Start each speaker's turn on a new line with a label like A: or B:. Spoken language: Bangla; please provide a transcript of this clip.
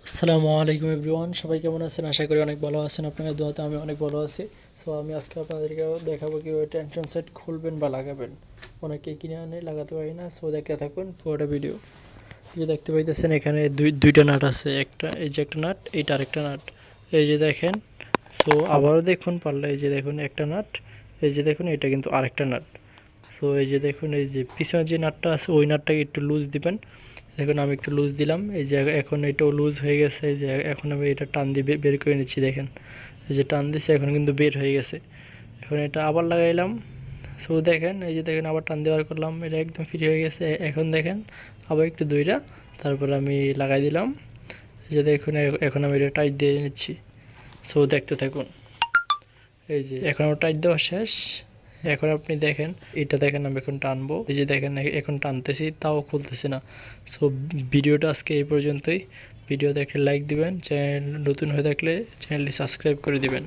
A: আসসালামু আলাইকুম এভরিওয়ান, সবাই কেমন আছেন? আশা করি অনেক ভালো আছেন। আপনাদের দোয়াতে আমি অনেক ভালো আছি। সো আমি আজকে আপনাদেরকে দেখাবো কীভাবে টেনশন সেট খুলবেন বা লাগাবেন। অনেকেই কিনে আনে, লাগাতে পারি না। সো দেখতে থাকুন পুরোটা ভিডিও। যে দেখতে পাইতেছেন এখানে দুইটা নাট আছে, একটা এই যে একটা নাট, এইটা আরেকটা নাট। এই যে দেখেন। সো আবারও দেখুন পারলে, এই যে দেখুন একটা নাট, এই যে দেখুন এটা কিন্তু আরেকটা নাট। সো এই যে দেখুন, এই যে পিছনে যে নাটটা আছে ওই নাটটাকে একটু লুজ দিবেন। দেখুন আমি একটু লুজ দিলাম, এই যে এখন এটাও লুজ হয়ে গেছে। এই যে এখন আমি এটা টান দিয়ে বের করে নিচ্ছি। দেখেন এই যে টান দিচ্ছে, এখন কিন্তু বের হয়ে গেছে। এখন এটা আবার লাগাইলাম। সো দেখেন, এই যে দেখেন আবার টান দেওয়ার করলাম, এটা একদম ফ্রি হয়ে গেছে। এখন দেখেন আবার একটু দইরা তারপর আমি লাগাই দিলাম। এই যে দেখুন এখন আমি এটা টাইট দিয়ে নিচ্ছি। সো দেখতে থাকুন। এই যে এখন আমার টাইট দেওয়া শেষ। এখন আপনি দেখেন, এটা দেখেন আমি এখন টানবো, এই যে দেখেন এখন টানতেছি তাও খুলতেছে না। সো ভিডিওটা আজকে এই পর্যন্তই। ভিডিওতে একটা লাইক দিবেন, চ্যানেল নতুন হয়ে থাকলে চ্যানেলটি সাবস্ক্রাইব করে দিবেন।